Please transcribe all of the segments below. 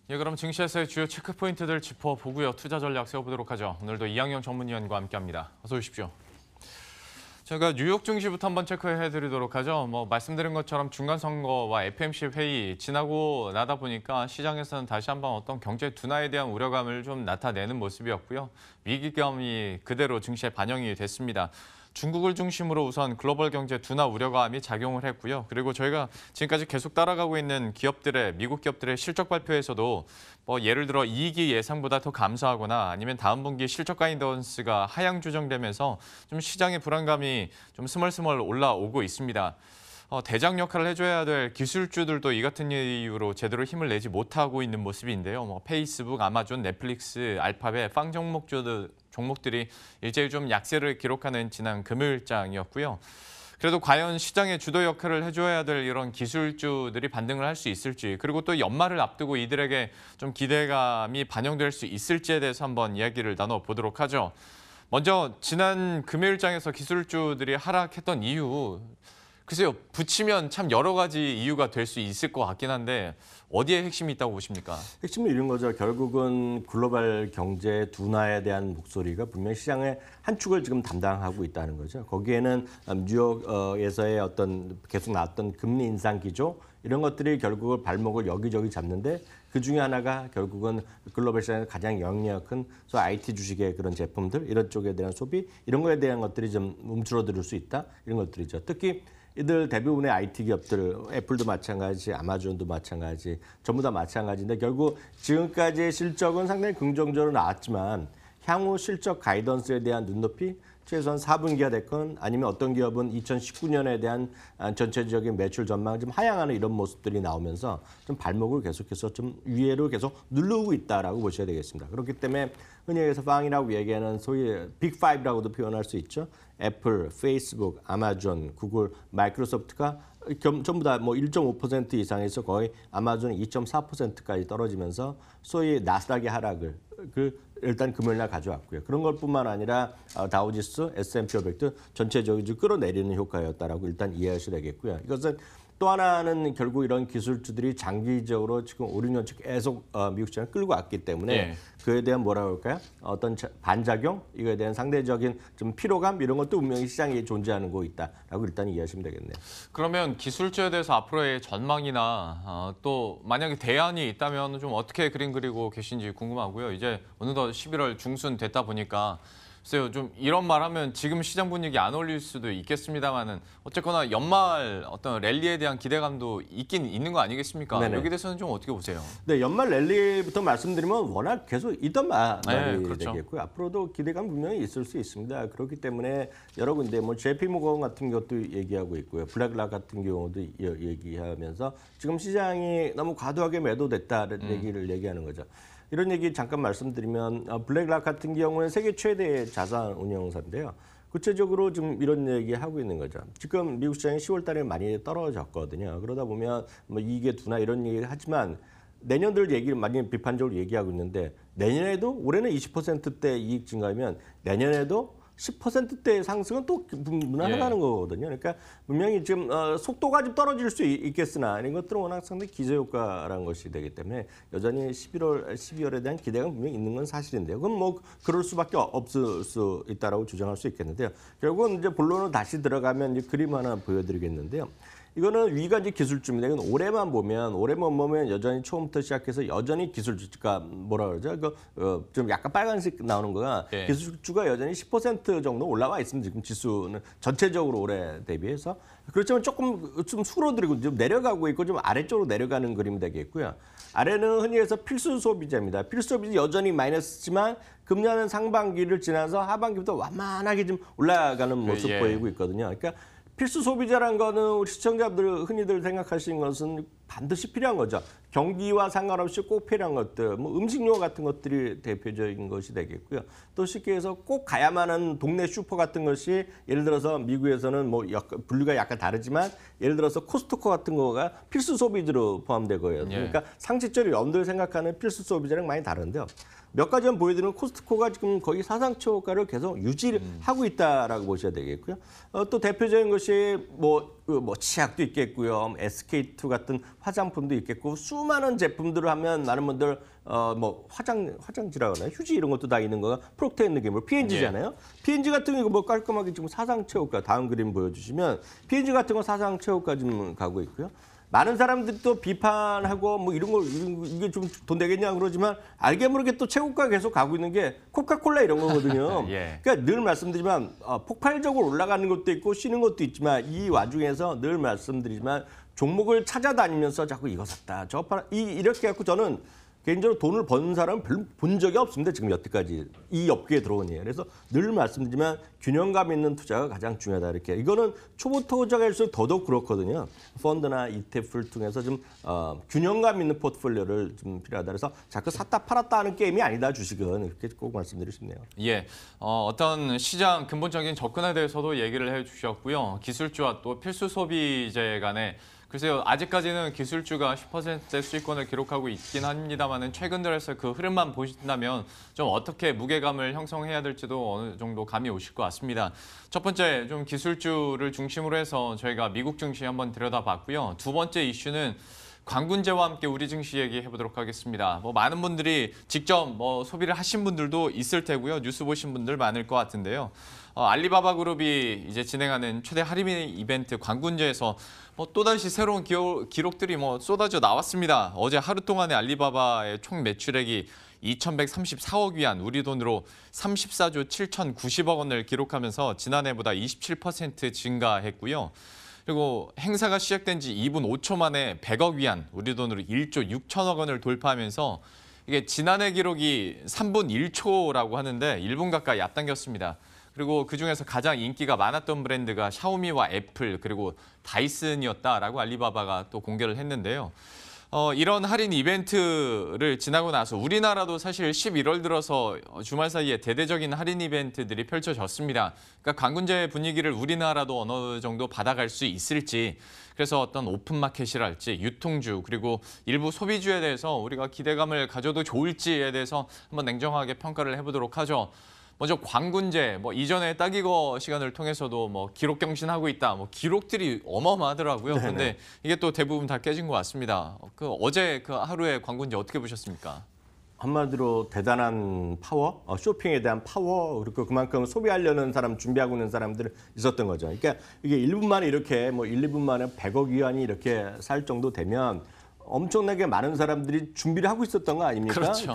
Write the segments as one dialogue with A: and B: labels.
A: 예, 그럼 증시에서의 주요 체크 포인트들 짚어보고요. 투자 전략 세워보도록 하죠. 오늘도 이항영 전문위원과 함께합니다. 어서 오십시오. 제가 뉴욕 증시부터 한번 체크해드리도록 하죠. 말씀드린 것처럼 중간선거와 FOMC 회의 지나고 나다 보니까 시장에서는 다시 한번 어떤 경제 둔화에 대한 우려감을 좀 나타내는 모습이었고요. 위기감이 그대로 증시에 반영이 됐습니다. 중국을 중심으로 우선 글로벌 경제 둔화 우려감이 작용을 했고요. 그리고 저희가 지금까지 계속 따라가고 있는 미국 기업들의 실적 발표에서도 예를 들어 이익이 예상보다 더 감소하거나 아니면 다음 분기 실적 가이던스가 하향 조정되면서 좀 시장의 불안감이 좀 스멀스멀 올라오고 있습니다. 대장 역할을 해줘야 될 기술주들도 이 같은 이유로 제대로 힘을 내지 못하고 있는 모습인데요. 페이스북, 아마존, 넷플릭스, 알파벳, 빵 종목들이 일제히 좀 약세를 기록하는 지난 금요일장이었고요. 그래도 과연 시장의 주도 역할을 해줘야 될 이런 기술주들이 반등을 할 수 있을지, 그리고 또 연말을 앞두고 이들에게 좀 기대감이 반영될 수 있을지에 대해서 한번 이야기를 나눠보도록 하죠. 먼저 지난 금요일장에서 기술주들이 하락했던 이유, 글쎄요, 붙이면 참 여러 가지 이유가 될 수 있을 것 같긴 한데 어디에 핵심이 있다고 보십니까?
B: 핵심은 이런 거죠. 결국은 글로벌 경제 둔화에 대한 목소리가 분명히 시장의 한 축을 지금 담당하고 있다는 거죠. 거기에는 뉴욕에서의 어떤 계속 나왔던 금리 인상 기조 이런 것들이 결국은 발목을 여기저기 잡는데 그 중에 하나가 결국은 글로벌 시장에 가장 영향력 큰 IT 주식의 그런 제품들 이런 쪽에 대한 소비 이런 거에 대한 것들이 좀 움츠러들 수 있다 이런 것들이죠. 특히 이들 대부분의 IT 기업들, 애플도 마찬가지, 아마존도 마찬가지, 전부 다 마찬가지인데 결국 지금까지의 실적은 상당히 긍정적으로 나왔지만 향후 실적 가이던스에 대한 눈높이, 최소한 4분기가 됐건 아니면 어떤 기업은 2019년에 대한 전체적인 매출 전망을 좀 하향하는 이런 모습들이 나오면서 좀 발목을 계속해서 좀 위로 계속 누르고 있다라고 보셔야 되겠습니다. 그렇기 때문에 흔히 해서 빵이라고 얘기하는 소위 빅5라고도 표현할 수 있죠. 애플, 페이스북, 아마존, 구글, 마이크로소프트가 전부 다 1.5% 이상에서 거의 아마존이 2.4%까지 떨어지면서 소위 나스닥의 하락을 일단 금요일날 가져왔고요. 그런 것뿐만 아니라 다우지수, S&P 500도 전체적으로 끌어내리는 효과였다라고 일단 이해하셔야 되겠고요. 이것은 또 하나는 결국 이런 기술주들이 장기적으로 지금 5, 6년째 계속 미국 시장을 끌고 왔기 때문에 그에 대한 뭐라고 할까요? 어떤 반작용, 이거에 대한 상대적인 좀 피로감 이런 것도 분명히 시장에 존재하는 거 있다라고 일단 이해하시면 되겠네요.
A: 그러면 기술주에 대해서 앞으로의 전망이나 또 만약에 대안이 있다면 좀 어떻게 그림 그리고 계신지 궁금하고요. 이제 어느덧 11월 중순 됐다 보니까 글쎄요, 좀 이런 말하면 지금 시장 분위기 안 어울릴 수도 있겠습니다만은 어쨌거나 연말 어떤 랠리에 대한 기대감도 있긴 있는 거 아니겠습니까?
B: 네네.
A: 여기 대해서는 좀 어떻게 보세요?
B: 네, 연말 랠리부터 말씀드리면 워낙 계속 있던 말이
A: 그렇죠.
B: 되겠고요. 앞으로도 기대감 분명히 있을 수 있습니다. 그렇기 때문에 여러 군데 JP 모건 같은 것도 얘기하고 있고요. 블랙락 같은 경우도 얘기하면서 지금 시장이 너무 과도하게 매도됐다는 얘기를 얘기하는 거죠. 이런 얘기 잠깐 말씀드리면 블랙락 같은 경우는 세계 최대의 자산 운용사인데요. 구체적으로 좀 이런 얘기하고 있는 거죠. 지금 미국 시장이 10월 달에 많이 떨어졌거든요. 그러다 보면 이익의 둔화 이런 얘기를 하지만 내년들 얘기를 많이 비판적으로 얘기하고 있는데 내년에도 올해는 20%대 이익 증가하면 내년에도 10%대 상승은 또 무난하다는 거거든요. 그러니까 분명히 지금 속도가 좀 떨어질 수 있겠으나 이런 것들은 워낙 상당히 기저효과라는 것이 되기 때문에 여전히 12월에 대한 기대가 분명히 있는 건 사실인데요. 그럼 그럴 수밖에 없을 수 있다라고 주장할 수 있겠는데요. 결국은 이제 본론으로 다시 들어가면 이제 그림 하나 보여드리겠는데요. 이거는 위가 이제 기술주입니다. 이건 올해만 보면 여전히 처음부터 시작해서 여전히 기술주가 뭐라 그러죠? 좀 약간 빨간색 나오는 거가 기술주가 여전히 10% 정도 올라와 있습니다. 지금 지수는 전체적으로 올해 대비해서 그렇지만 조금 좀 수그러들고 좀 내려가고 있고 좀 아래쪽으로 내려가는 그림이 되겠고요. 아래는 흔히 해서 필수 소비자입니다. 필수 소비자 여전히 마이너스지만 금년 상반기를 지나서 하반기부터 완만하게 좀 올라가는 모습 보이고 있거든요. 그러니까 필수 소비자라는 거는 우리 시청자들 흔히들 생각하시는 것은 반드시 필요한 거죠. 경기와 상관없이 꼭 필요한 것들, 음식료 같은 것들이 대표적인 것이 되겠고요. 또 쉽게 해서 꼭 가야만 하는 동네 슈퍼 같은 것이 예를 들어서 미국에서는 분류가 약간 다르지만 예를 들어서 코스트코 같은 거가 필수 소비재로 포함되고요. 그러니까 상식적으로 여러분들 생각하는 필수 소비재랑 많이 다른데요. 몇 가지만 보여드리면 코스트코가 지금 거의 사상 최고가를 계속 유지하고 있다라고 보셔야 되겠고요. 또 대표적인 것이 뭐 치약도 있겠고요. SK2 같은 화장품도 있겠고 수많은 제품들을 하면 많은 분들 뭐 화장지라고 하나요? 휴지 이런 것도 다 있는 거가 프록터 앤 게임블 P&G잖아요. P&G 같은 거 뭐 깔끔하게 지금 사상 최고가 다음 그림 보여주시면 P&G 같은 거 사상 최고가 지금 가고 있고요. 많은 사람들이 또 비판하고 뭐 이런 거 이게 좀 돈 되겠냐 그러지만 알게 모르게 또 최고가 계속 가고 있는 게 코카콜라 이런 거거든요.
A: 예.
B: 그러니까 늘 말씀드리지만 폭발적으로 올라가는 것도 있고 쉬는 것도 있지만 이 와중에서 늘 말씀드리지만 종목을 찾아다니면서 자꾸 이거 샀다 저거 팔아 이렇게 해갖고 저는 개인적으로 돈을 버는 사람은 별로 본 적이 없습니다. 지금 여태까지 이 업계에 들어오니. 그래서 늘 말씀드리지만 균형감 있는 투자가 가장 중요하다. 이렇게. 이거는 초보 투자가일수록 더더욱 그렇거든요. 펀드나 ETF를 통해서 좀 균형감 있는 포트폴리오를 좀 필요하다. 그래서 자꾸 샀다 팔았다 하는 게임이 아니다. 주식은. 이렇게 꼭 말씀드리고 싶네요.
A: 예, 어떤 시장 근본적인 접근에 대해서도 얘기를 해주셨고요. 기술주와 또 필수 소비재 간에 글쎄요, 아직까지는 기술주가 10%대 수익권을 기록하고 있긴 합니다만은 최근 들어서 그 흐름만 보신다면 좀 어떻게 무게감을 형성해야 될지도 어느 정도 감이 오실 것 같습니다. 첫 번째, 좀 기술주를 중심으로 해서 저희가 미국 증시 한번 들여다봤고요. 두 번째 이슈는 광군제와 함께 우리 증시 얘기해 보도록 하겠습니다. 뭐 많은 분들이 직접 뭐 소비를 하신 분들도 있을 테고요. 뉴스 보신 분들 많을 것 같은데요. 알리바바 그룹이 이제 진행하는 최대 할인 이벤트 광군제에서 또다시 새로운 기록들이 쏟아져 나왔습니다. 어제 하루 동안의 알리바바의 총 매출액이 2,134억 위안, 우리 돈으로 34조 7,090억 원을 기록하면서 지난해보다 27% 증가했고요. 그리고 행사가 시작된 지 2분 5초 만에 100억 위안, 우리 돈으로 1조 6천억 원을 돌파하면서 이게 지난해 기록이 3분 1초라고 하는데 1분 가까이 앞당겼습니다. 그리고 그중에서 가장 인기가 많았던 브랜드가 샤오미와 애플 그리고 다이슨이었다라고 알리바바가 또 공개를 했는데요. 이런 할인 이벤트를 지나고 나서 우리나라도 사실 11월 들어서 주말 사이에 대대적인 할인 이벤트들이 펼쳐졌습니다. 그러니까 광군제 분위기를 우리나라도 어느 정도 받아갈 수 있을지, 그래서 어떤 오픈마켓이랄지 유통주 그리고 일부 소비주에 대해서 우리가 기대감을 가져도 좋을지에 대해서 한번 냉정하게 평가를 해보도록 하죠. 먼저 광군제, 이전에 따기거 시간을 통해서도 기록 경신하고 있다, 기록들이 어마어마하더라고요. 그런데 이게 또 대부분 다 깨진 것 같습니다. 어제 그 하루의 광군제 어떻게 보셨습니까?
B: 한마디로 대단한 파워, 쇼핑에 대한 파워, 그리고 그만큼 소비하려는 사람, 준비하고 있는 사람들 있었던 거죠. 그러니까 이게 1분 만에 이렇게 1, 2분 만에 100억 위안이 이렇게 살 정도 되면 엄청나게 많은 사람들이 준비를 하고 있었던 거 아닙니까?
A: 그렇죠.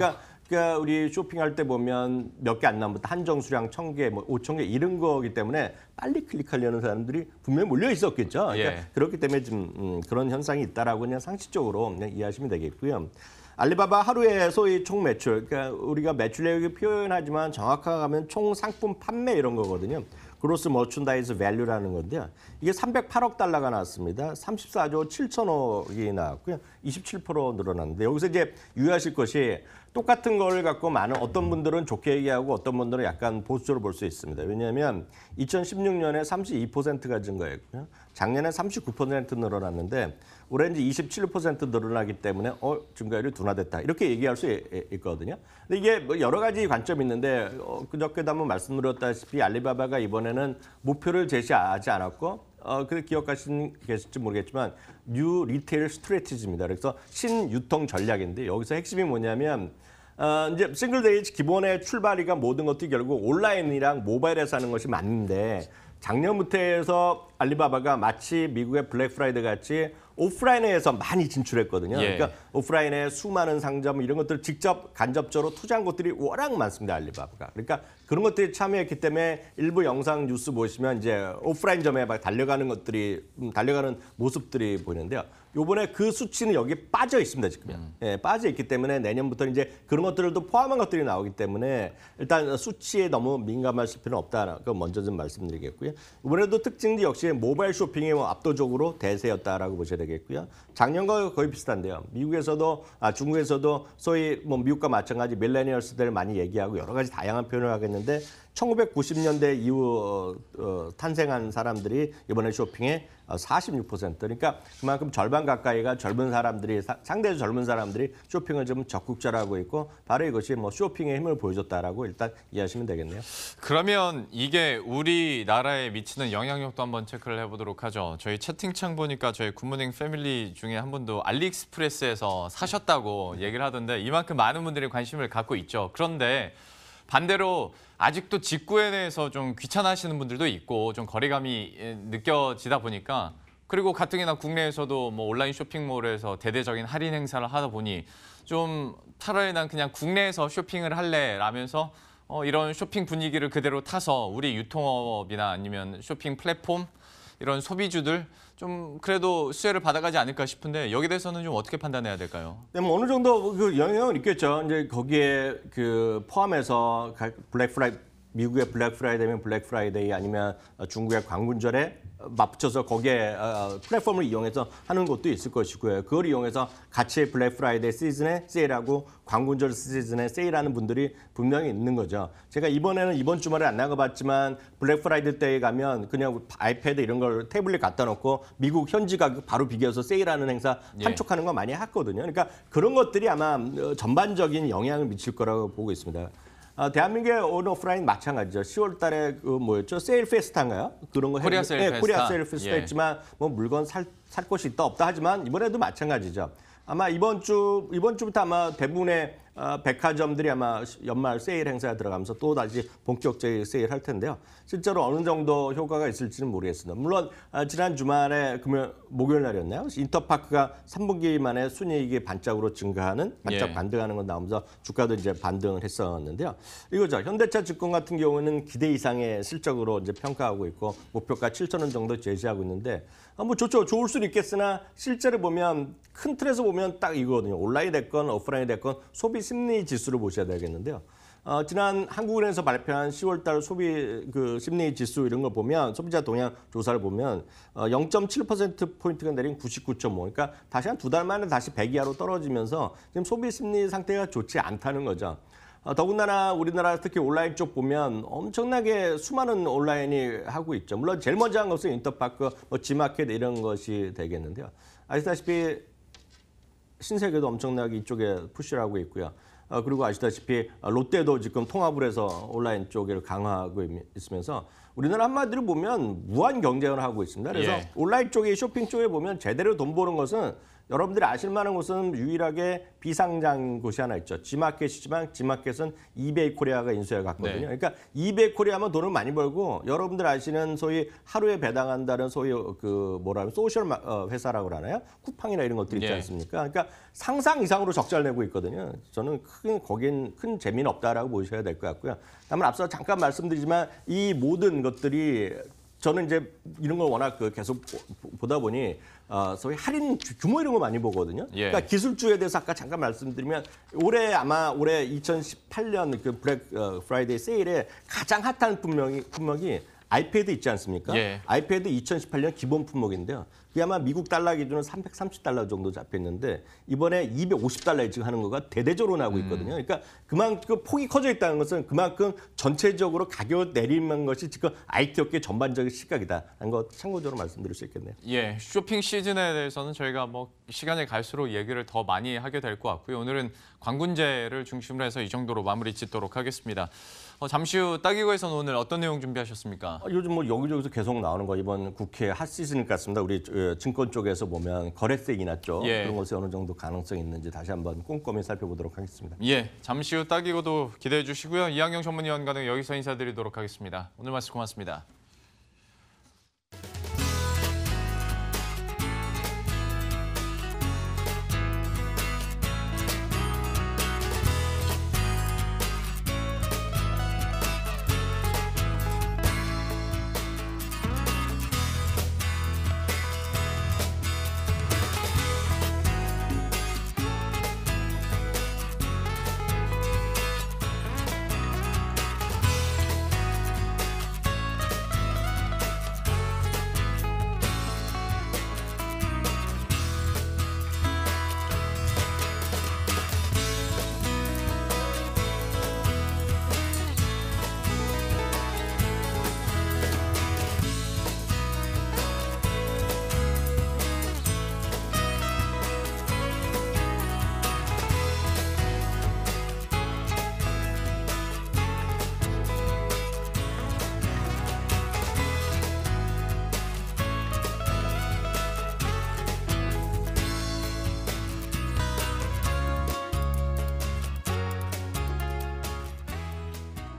B: 그러니까 우리 쇼핑할 때 보면 몇 개 안 남았다 한정 수량 1,000개, 5,000개 이런 거기 때문에 빨리 클릭하려는 사람들이 분명히 몰려 있었겠죠. 그러니까
A: 예.
B: 그렇기 때문에 좀 그런 현상이 있다라고 그냥 상식적으로 그냥 이해하시면 되겠고요. 알리바바 하루에 소위 총 매출, 그러니까 우리가 매출액을 표현하지만 정확하게 하면 총 상품 판매 이런 거거든요. 그로스 머천다이즈 밸류라는 건데요. 이게 308억 달러가 나왔습니다. 34조 7천억이 나왔고요. 27% 늘어났는데 여기서 이제 유의하실 것이 똑같은 걸 갖고 많은 어떤 분들은 좋게 얘기하고 어떤 분들은 약간 보수적으로 볼 수 있습니다. 왜냐하면 2016년에 32%가 증가했고요. 작년에 39% 늘어났는데 올해 이제 27% 늘어나기 때문에 증가율이 둔화됐다. 이렇게 얘기할 수 있거든요. 근데 이게 여러 가지 관점이 있는데 그저께도 한번 말씀드렸다시피 알리바바가 이번에는 목표를 제시하지 않았고 그 기억하실지 모르겠지만 뉴 리테일 스트래티지입니다. 그래서 신유통 전략인데 여기서 핵심이 뭐냐면 이제 싱글데이 기본의 출발이가 모든 것들이 결국 온라인이랑 모바일에서 하는 것이 맞는데 작년부터 해서 알리바바가 마치 미국의 블랙 프라이데이 같이 오프라인에서 많이 진출했거든요.
A: 예.
B: 그러니까 오프라인에 수많은 상점 이런 것들을 직접 간접적으로 투자한 것들이 워낙 많습니다. 알리바바가. 그러니까 그런 것들이 참여했기 때문에 일부 영상 뉴스 보시면 이제 오프라인점에 막 달려가는 것들이 달려가는 모습들이 보이는데요. 요번에 그 수치는 여기 빠져 있습니다, 지금. 예, 빠져 있기 때문에 내년부터 이제 그런 것들도 포함한 것들이 나오기 때문에 일단 수치에 너무 민감하실 필요는 없다. 그 먼저 좀 말씀드리겠고요. 이번에도 특징도 역시 모바일 쇼핑이 압도적으로 대세였다라고 보셔야 되겠고요. 작년과 거의 비슷한데요. 미국에서도 중국에서도 소위 미국과 마찬가지 밀레니얼스들 많이 얘기하고 여러 가지 다양한 표현을 하겠는데 1990년대 이후 탄생한 사람들이 이번에 쇼핑에 46%. 그러니까 그만큼 절반 가까이가 젊은 사람들이 상대적으로 젊은 사람들이 쇼핑을 좀 적극적으로 있고 바로 이것이 뭐 쇼핑의 힘을 보여줬다라고 일단 이해하시면 되겠네요.
A: 그러면 이게 우리나라에 미치는 영향력도 한번 체크를 해보도록 하죠. 저희 채팅창 보니까 저희 굿모닝 패밀리 중에 한 분도 알리익스프레스에서 사셨다고 얘기를 하던데 이만큼 많은 분들이 관심을 갖고 있죠. 그런데 반대로 아직도 직구에 대해서 좀 귀찮아하시는 분들도 있고 좀 거리감이 느껴지다 보니까 그리고 가뜩이나 국내에서도 뭐 온라인 쇼핑몰에서 대대적인 할인 행사를 하다 보니 좀 차라리 난 그냥 국내에서 쇼핑을 할래 라면서 이런 쇼핑 분위기를 그대로 타서 우리 유통업이나 아니면 쇼핑 플랫폼 이런 소비주들 좀 그래도 수혜를 받아가지 않을까 싶은데 여기 대해서는 좀 어떻게 판단해야 될까요?
B: 네, 뭐 어느 정도 그 영향은 있겠죠. 이제 거기에 그 포함해서 미국의 블랙 프라이데이면 블랙 프라이데이 아니면 중국의 광군절에 맞붙여서 거기에 플랫폼을 이용해서 하는 것도 있을 것이고요. 그걸 이용해서 같이 블랙 프라이데이 시즌에 세일하고 광군절 시즌에 세일하는 분들이 분명히 있는 거죠. 제가 이번 주말에 안 나가봤지만 블랙 프라이데이 때에 가면 그냥 아이패드 이런 걸 태블릿 갖다 놓고 미국 현지 가격 바로 비교해서 세일하는 행사 판촉하는 거 많이 했거든요. 그러니까 그런 것들이 아마 전반적인 영향을 미칠 거라고 보고 있습니다. 대한민국의 온오프라인 마찬가지죠. 10월 달에 그 뭐였죠? 세일 페스타인가요? 그런 거
A: 코리아 세일 페스타.
B: 코리아 세일 페스타
A: 예.
B: 했지만 뭐 물건 살 곳이 있다 없다 하지만 이번에도 마찬가지죠. 아마 이번 주부터 아마 대부분의 백화점들이 아마 연말 세일 행사에 들어가면서 또 다시 본격적인 세일할 텐데요. 실제로 어느 정도 효과가 있을지는 모르겠습니다. 물론 지난 주말에 목요일 날이었나요? 인터파크가 3분기 만에 순이익이 반짝으로 증가하는 반짝 반등하는 건 나오면서 주가도 이제 반등을 했었는데요. 이거죠. 현대차 증권 같은 경우는 기대 이상의 실적으로 이제 평가하고 있고 목표가 7,000원 정도 제시하고 있는데 뭐 좋죠. 좋을 수는 있겠으나 실제로 보면 큰 틀에서 보면 딱 이거거든요. 온라인 됐건 오프라인 됐건 소비 심리 지수를 보셔야 되겠는데요. 지난 한국은행에서 발표한 10월달 소비 심리 지수 이런 걸 보면 소비자 동향 조사를 보면 0.7% 포인트가 내린 99.5. 그러니까 다시 한 2달 만에 다시 100 이하로 떨어지면서 지금 소비 심리 상태가 좋지 않다는 거죠. 더군다나 우리나라 특히 온라인 쪽 보면 엄청나게 수많은 온라인이 하고 있죠. 물론 제일 먼저 한 것은 인터파크, 뭐 G마켓 이런 것이 되겠는데요. 아시다시피 신세계도 엄청나게 이쪽에 푸시를 하고 있고요. 그리고 아시다시피 롯데도 지금 통합을 해서 온라인 쪽을 강화하고 있으면서 우리나라 한마디로 보면 무한 경쟁을 하고 있습니다. 그래서 온라인 쪽에 쇼핑 쪽에 보면 제대로 돈 버는 것은 여러분들이 아실 만한 곳은 유일하게 비상장 곳이 하나 있죠. G마켓이지만 G마켓은 이베이 코리아가 인수해 갔거든요. 그러니까 이베이 코리아만 돈을 많이 벌고 여러분들 아시는 소위 하루에 배당한다는 소위 소셜 회사라고 그러나요? 쿠팡이나 이런 것들 있지 않습니까? 그러니까 상상 이상으로 적자를 내고 있거든요. 저는 거긴 큰 재미는 없다라고 보셔야 될 것 같고요. 다만 앞서 잠깐 말씀드리지만 이 모든 것들이 저는 이제 이런 걸 워낙 계속 보다 보니 소위 할인 규모 이런 거 많이 보거든요. 그러니까 기술주에 대해서 아까 잠깐 말씀드리면 올해 2018년 그 블랙 프라이데이 세일에 가장 핫한 품목이 아이패드 있지 않습니까? 아이패드 2018년 기본 품목인데요. 그게 아마 미국 달러 기준으로 330달러 정도 잡혔는데 이번에 250달러에 지금 하는 거가 대대적으로 나오고 있거든요. 그러니까 그만큼 폭이 커져 있다는 것은 그만큼 전체적으로 가격을 내리는 것이 지금 IT 업계 전반적인 시각이다라는 거 참고적으로 말씀드릴 수 있겠네요.
A: 쇼핑 시즌에 대해서는 저희가 뭐 시간이 갈수록 얘기를 더 많이 하게 될 것 같고요. 오늘은 광군제를 중심으로 해서 이 정도로 마무리 짓도록 하겠습니다. 잠시 후 따기고에서는 오늘 어떤 내용 준비하셨습니까?
B: 요즘 뭐 여기저기서 계속 나오는 거 이번 국회 핫 시즌 같습니다. 우리 증권 쪽에서 보면 거래세 인하 쪽 그런 것이 어느 정도 가능성이 있는지 다시 한번 꼼꼼히 살펴보도록 하겠습니다.
A: 잠시 후 따기고도 기대해 주시고요. 이항영 전문위원과는 여기서 인사드리도록 하겠습니다. 오늘 말씀 고맙습니다.